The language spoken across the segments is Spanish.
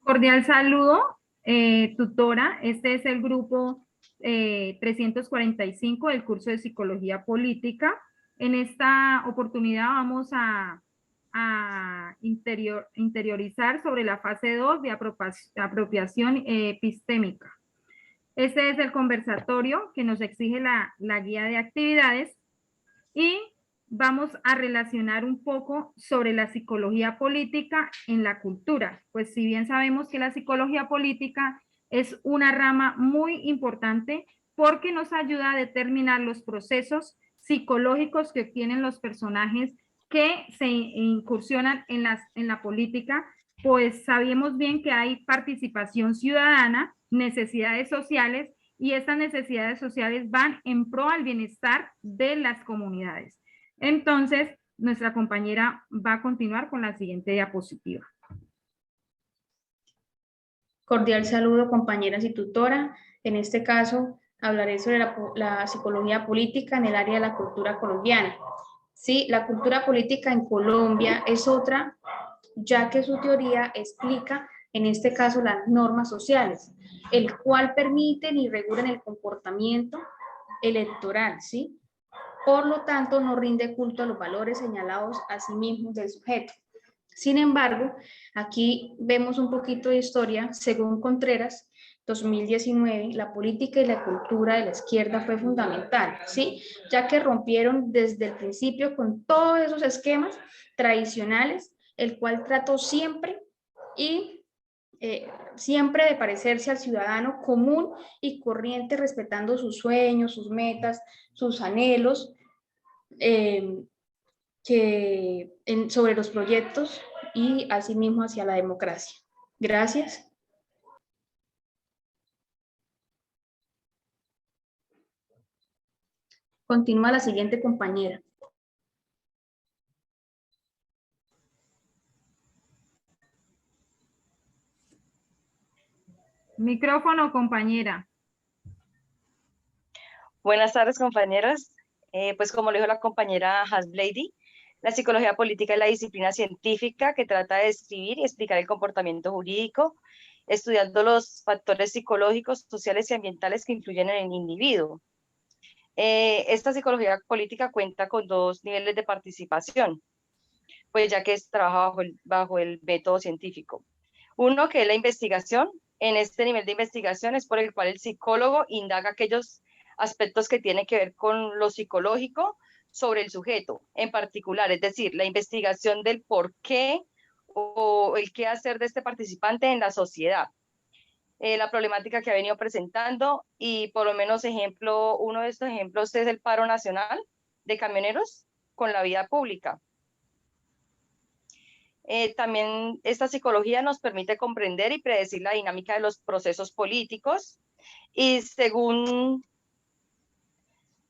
Cordial saludo, tutora. Este es el grupo 345 del curso de Psicología Política. En esta oportunidad vamos a interiorizar sobre la fase 2 de apropiación epistémica. Este es el conversatorio que nos exige la guía de actividades y vamos a relacionar un poco sobre la psicología política en la cultura. Pues si bien sabemos que la psicología política es una rama muy importante porque nos ayuda a determinar los procesos psicológicos que tienen los personajes que se incursionan en la política, pues sabemos bien que hay participación ciudadana, necesidades sociales, y estas necesidades sociales van en pro al bienestar de las comunidades. Entonces, nuestra compañera va a continuar con la siguiente diapositiva. Cordial saludo, compañeras y tutora. En este caso, hablaré sobre la psicología política en el área de la cultura colombiana. Sí, la cultura política en Colombia es otra, ya que su teoría explica, en este caso, las normas sociales, el cual permiten y regulan el comportamiento electoral, ¿sí? Por lo tanto, no rinde culto a los valores señalados a sí mismos del sujeto. Sin embargo, aquí vemos un poquito de historia. Según Contreras, 2019, la política y la cultura de la izquierda fue fundamental, ¿sí? Ya que rompieron desde el principio con todos esos esquemas tradicionales, el cual trató siempre siempre de parecerse al ciudadano común y corriente, respetando sus sueños, sus metas, sus anhelos, sobre los proyectos y asimismo hacia la democracia. Gracias. Continúa la siguiente compañera. Micrófono, compañera. Buenas tardes, compañeras. Pues como lo dijo la compañera Hasblady, la psicología política es la disciplina científica que trata de describir y explicar el comportamiento jurídico, estudiando los factores psicológicos, sociales y ambientales que influyen en el individuo. Esta psicología política cuenta con dos niveles de participación, pues ya que trabaja bajo el método científico. Uno, que es la investigación. En este nivel de investigación es por el cual el psicólogo indaga aquellos aspectos que tienen que ver con lo psicológico sobre el sujeto en particular, es decir, la investigación del por qué o el qué hacer de este participante en la sociedad. La problemática que ha venido presentando y por lo menos uno de estos ejemplos es el paro nacional de camioneros con la vida pública. También esta psicología nos permite comprender y predecir la dinámica de los procesos políticos y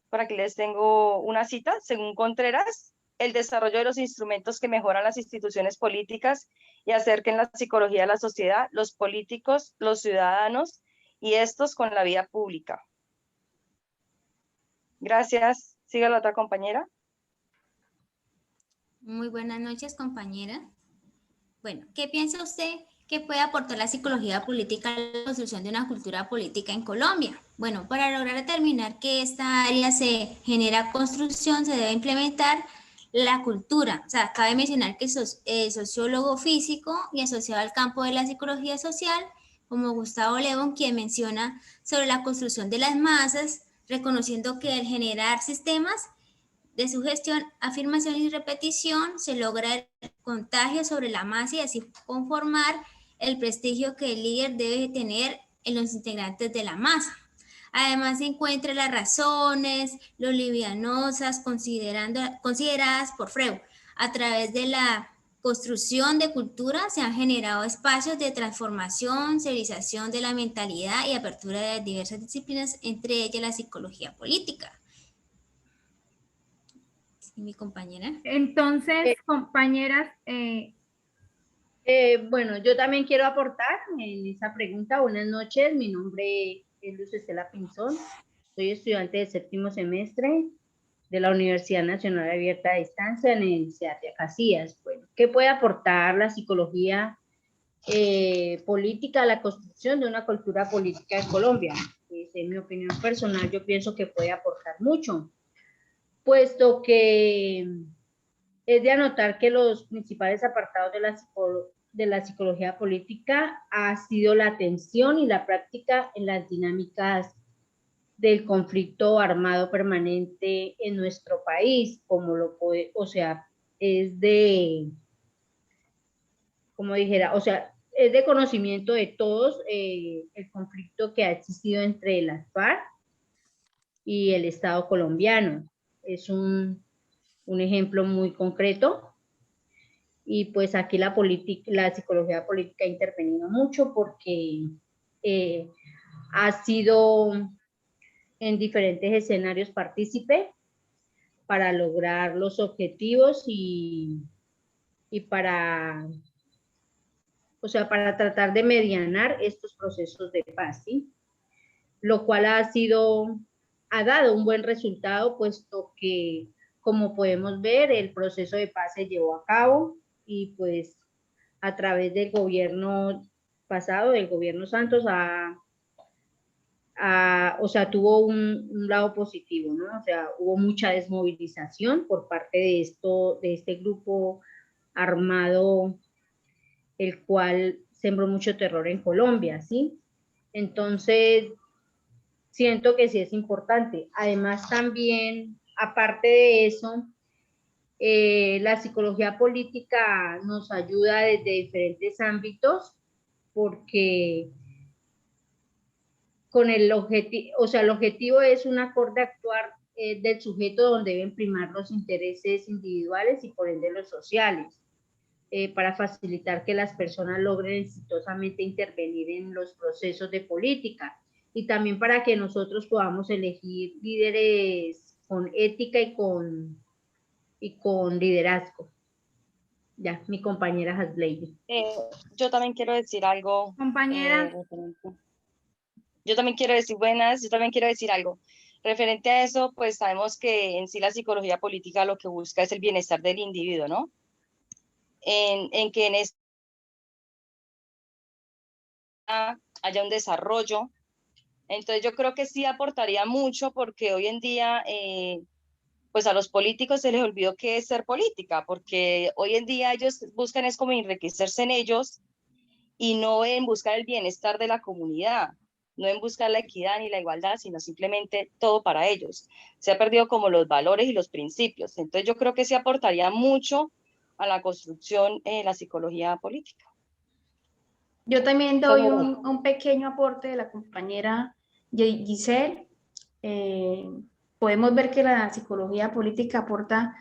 por aquí les tengo una cita, según Contreras, el desarrollo de los instrumentos que mejoran las instituciones políticas y acerquen la psicología a la sociedad, los políticos, los ciudadanos y estos con la vida pública. Gracias. Siga la otra compañera. Muy buenas noches, compañera. Bueno, ¿qué piensa usted que puede aportar la psicología política a la construcción de una cultura política en Colombia? Bueno, para lograr determinar que esta área se genera construcción, se debe implementar la cultura. O sea, cabe mencionar que el sociólogo físico y asociado al campo de la psicología social, como Gustavo Le Bon, quien menciona sobre la construcción de las masas, reconociendo que al generar sistemas de sugestión, afirmación y repetición se logra el contagio sobre la masa y así conformar el prestigio que el líder debe tener en los integrantes de la masa. Además se encuentran las razones, lo livianosas consideradas por Freud. A través de la construcción de cultura se han generado espacios de transformación, civilización de la mentalidad y apertura de diversas disciplinas, entre ellas la psicología política. Mi compañera. Entonces, compañeras, bueno, yo también quiero aportar en esa pregunta. Buenas noches, mi nombre es Luz Estela Pinzón, soy estudiante de séptimo semestre de la Universidad Nacional Abierta a Distancia en el CEATIA Casillas. Bueno, ¿qué puede aportar la psicología política a la construcción de una cultura política en Colombia. En mi opinión personal, yo pienso que puede aportar mucho, puesto que es de anotar que los principales apartados de la psicología política ha sido la atención y la práctica en las dinámicas del conflicto armado permanente en nuestro país, como lo puede, o sea, es de, como dijera, o sea, es de conocimiento de todos el conflicto que ha existido entre las FARC y el Estado colombiano. Es un ejemplo muy concreto. Y pues aquí la psicología política ha intervenido mucho porque ha sido en diferentes escenarios partícipe para lograr los objetivos y para, o sea, para tratar de medianar estos procesos de paz, ¿sí? Lo cual ha dado un buen resultado, puesto que, como podemos ver, el proceso de paz se llevó a cabo y pues a través del gobierno pasado, del gobierno Santos, o sea, tuvo un lado positivo, ¿no? O sea, hubo mucha desmovilización por parte de este grupo armado, el cual sembró mucho terror en Colombia, ¿sí? Entonces, siento que sí es importante. Además, también, aparte de eso, la psicología política nos ayuda desde diferentes ámbitos porque con el objetivo, o sea, el objetivo es un acorde actuar del sujeto donde deben primar los intereses individuales y por ende los sociales, para facilitar que las personas logren exitosamente intervenir en los procesos de política y también para que nosotros podamos elegir líderes con ética y con liderazgo. Ya, mi compañera Hasblady. Yo también quiero decir algo. Compañera. Yo también quiero decir buenas, yo también quiero decir algo. Referente a eso, pues sabemos que en sí la psicología política lo que busca es el bienestar del individuo, ¿no? En que en esta haya un desarrollo. Entonces yo creo que sí aportaría mucho porque hoy en día pues a los políticos se les olvidó qué es ser política, porque hoy en día ellos buscan es como enriquecerse en ellos y no en buscar el bienestar de la comunidad, no en buscar la equidad ni la igualdad, sino simplemente todo para ellos. Se ha perdido como los valores y los principios. Entonces yo creo que sí aportaría mucho a la construcción la psicología política. Yo también doy un pequeño aporte de la compañera Giselle. Podemos ver que la psicología política aporta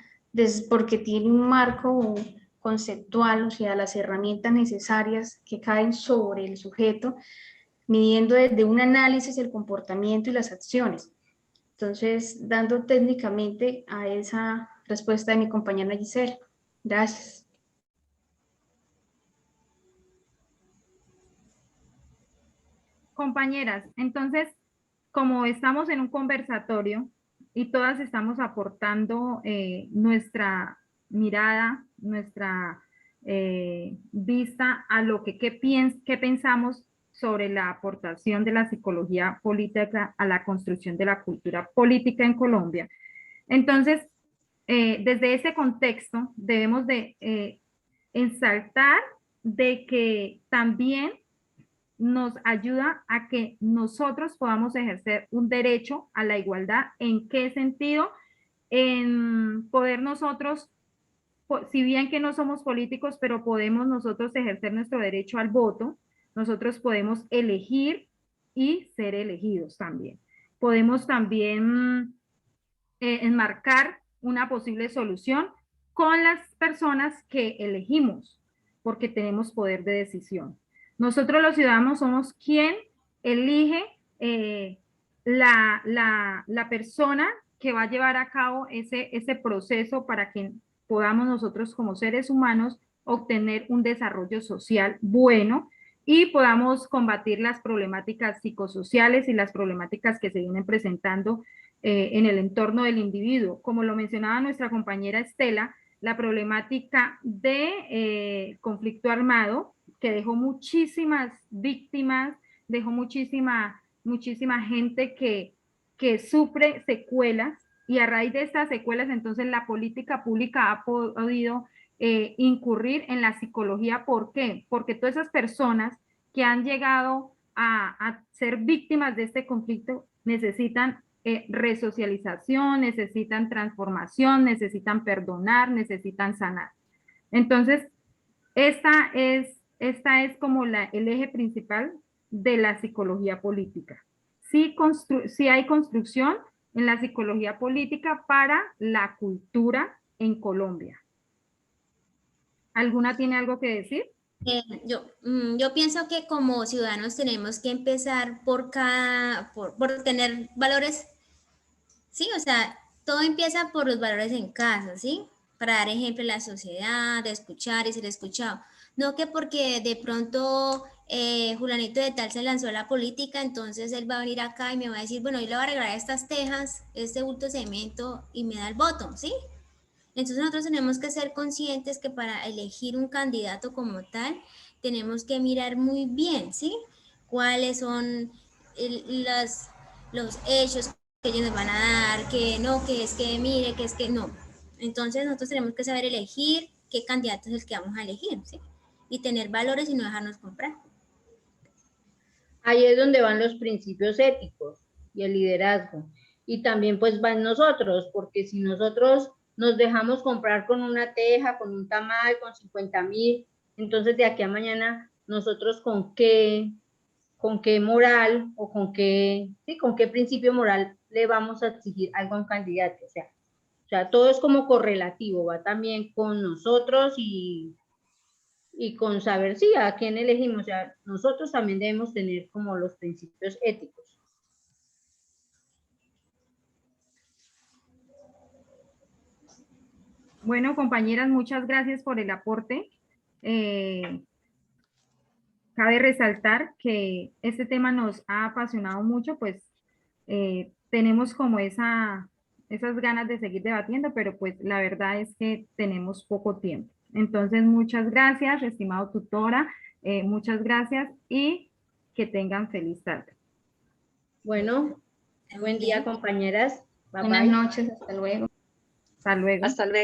porque tiene un marco conceptual, o sea, las herramientas necesarias que caen sobre el sujeto, midiendo desde un análisis el comportamiento y las acciones. Entonces, dando técnicamente a esa respuesta de mi compañera Giselle. Gracias. Compañeras, entonces, como estamos en un conversatorio y todas estamos aportando nuestra mirada, nuestra vista a lo que qué pensamos sobre la aportación de la psicología política a la construcción de la cultura política en Colombia. Entonces, desde ese contexto debemos de ensaltar de que también nos ayuda a que nosotros podamos ejercer un derecho a la igualdad. ¿En qué sentido? En poder nosotros, si bien que no somos políticos, pero podemos nosotros ejercer nuestro derecho al voto, nosotros podemos elegir y ser elegidos también. Podemos también enmarcar una posible solución con las personas que elegimos, porque tenemos poder de decisión. Nosotros los ciudadanos somos quien elige la persona que va a llevar a cabo ese proceso para que podamos nosotros como seres humanos obtener un desarrollo social bueno y podamos combatir las problemáticas psicosociales y las problemáticas que se vienen presentando en el entorno del individuo. Como lo mencionaba nuestra compañera Estela, la problemática de conflicto armado que dejó muchísimas víctimas, dejó muchísima gente que sufre secuelas, y a raíz de estas secuelas, entonces la política pública ha podido incurrir en la psicología. ¿Por qué? Porque todas esas personas que han llegado a ser víctimas de este conflicto necesitan resocialización, necesitan transformación, necesitan perdonar, necesitan sanar. Entonces, esta es como el eje principal de la psicología política. Sí hay construcción en la psicología política para la cultura en Colombia. ¿Alguna tiene algo que decir? Yo pienso que como ciudadanos tenemos que empezar por tener valores, ¿sí? O sea, todo empieza por los valores en casa, ¿sí? Para dar ejemplo a la sociedad, de escuchar y ser escuchado. No que porque de pronto Julanito de tal se lanzó a la política, entonces él va a venir acá y me va a decir, bueno, yo le voy a arreglar estas tejas, este bulto de cemento y me da el voto, ¿sí? Entonces nosotros tenemos que ser conscientes que para elegir un candidato como tal, tenemos que mirar muy bien, ¿sí? Cuáles son los hechos que ellos nos van a dar, que no, que es que mire, que es que no. Entonces nosotros tenemos que saber elegir qué candidato es el que vamos a elegir, ¿sí? Y tener valores y no dejarnos comprar. Ahí es donde van los principios éticos y el liderazgo. Y también pues van nosotros, porque si nosotros nos dejamos comprar con una teja, con un tamal, con 50.000, entonces de aquí a mañana nosotros con qué moral o con qué principio moral le vamos a exigir algo a un candidato. O sea, todo es como correlativo, va también con nosotros y con saber si a quién elegimos. O sea, nosotros también debemos tener como los principios éticos. Bueno, compañeras, muchas gracias por el aporte. Cabe resaltar que este tema nos ha apasionado mucho, pues tenemos como esas ganas de seguir debatiendo, pero pues la verdad es que tenemos poco tiempo. Entonces, muchas gracias, estimado tutora, muchas gracias y que tengan feliz tarde. Bueno, buen día, compañeras. Buenas noches, hasta luego. Hasta luego. Hasta luego.